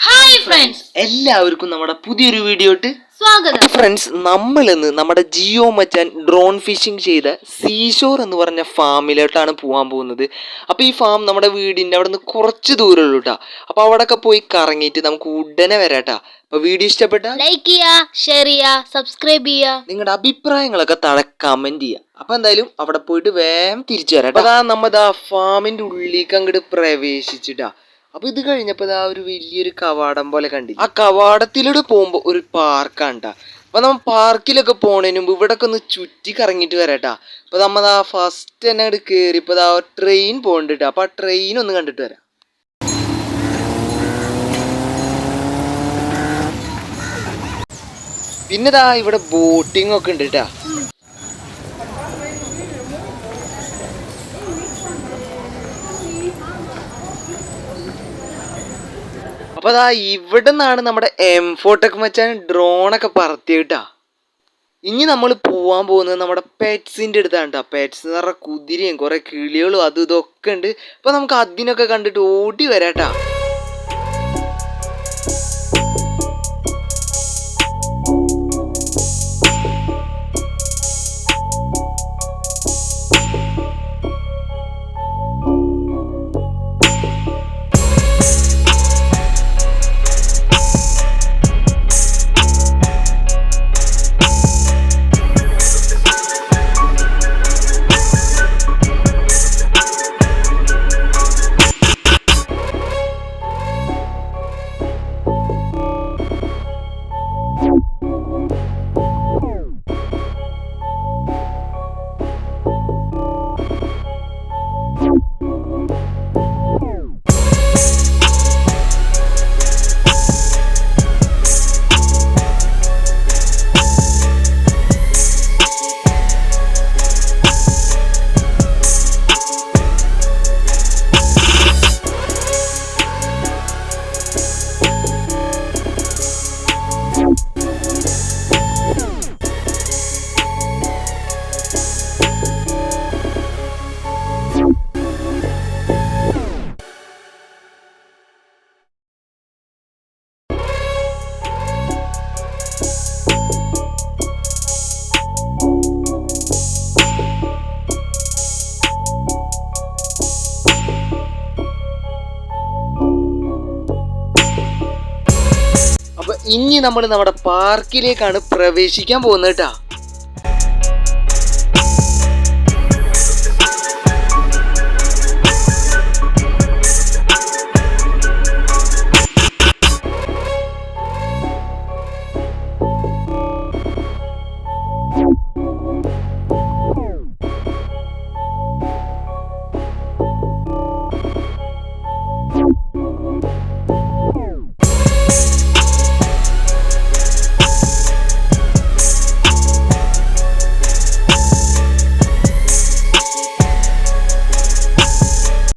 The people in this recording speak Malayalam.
ഹായ് ഫ്രണ്ട്സ്, എല്ലാവർക്കും നമ്മുടെ പുതിയൊരു വീഡിയോട്ട് സ്വാഗതം. ഫ്രണ്ട്സ്, നമ്മളിന്ന് നമ്മുടെ ജിയോ മച്ചാൻ ഡ്രോൺ ഫിഷിംഗ് ചെയ്ത സീഷോർ എന്ന് പറഞ്ഞ ഫാമിലോട്ടാണ് പോകാൻ പോകുന്നത്. അപ്പോൾ ഈ ഫാം നമ്മുടെ വീടിൻ്റെ അവിടെ നിന്ന് കുറച്ച് ദൂരമുള്ളൂ കേട്ടോ. അപ്പോൾ അവിടെയൊക്കെ പോയി കറങ്ങിയിട്ട് നമുക്ക് ഉടനെ വരാട്ടാ. അപ്പോൾ വീഡിയോ ഇഷ്ടപ്പെട്ട ലൈക്ക് ചെയ്യുക, ഷെയർ ചെയ്യുക, സബ്സ്ക്രൈബ് ചെയ്യുക. നിങ്ങളുടെ അഭിപ്രായങ്ങളൊക്കെ താഴെ കമൻറ്റ് ചെയ്യുക. അപ്പോൾ എന്തായാലും അവിടെ പോയിട്ട് വേഗം തിരിച്ചു വരാം. അപ്പോൾ നമ്മതാ ഫാമിൻ്റെ ഉള്ളിലേക്ക് അങ്ങോട്ട് പ്രവേശിച്ചിട്ടാ. അപ്പൊ ഇത് കഴിഞ്ഞപ്പോൾ ഒരു വലിയൊരു കവാടം പോലെ കണ്ടി. ആ കവാടത്തിലൂടെ പോകുമ്പോൾ ഒരു പാർക്കാണ്ടാ. അപ്പൊ നമ്മൾ പാർക്കിലൊക്കെ പോണതിന് മുമ്പ് ഇവിടെ ഒന്ന് ചുറ്റി കറങ്ങിയിട്ട് വരാട്ടാ. അപ്പൊ നമ്മതാ ഫസ്റ്റ് തന്നെ അങ്ങോട്ട് കയറി ഇപ്പൊ ട്രെയിൻ പോകണ്ടിട്ടാ. അപ്പൊ ആ ട്രെയിൻ ഒന്ന് കണ്ടിട്ട് വരാം. പിന്നെ ഇവിടെ ബോട്ടിംഗ് ഒക്കെ ഉണ്ട് കേട്ടാ. അപ്പൊ ഇവിടെ നിന്നാണ് നമ്മുടെ M4 മച്ചാൻ ഡ്രോണൊക്കെ പറത്തിയിട്ടാ. ഇനി നമ്മൾ പോവാൻ പോകുന്നത് നമ്മുടെ പെറ്റ്സിന്റെ അടുത്താണ് കേട്ടോ. പെറ്റ്സ് എന്ന് പറഞ്ഞാൽ കുതിരയും കുറെ കിളികളും അതും ഇതൊക്കെ ഉണ്ട്. അപ്പൊ നമുക്ക് അതിനൊക്കെ കണ്ടിട്ട് ഓടി വരാട്ടാ. ഇനി നമ്മൾ നമ്മുടെ പാർക്കിലേക്കാണ് പ്രവേശിക്കാൻ പോകുന്നത് കേട്ടാ.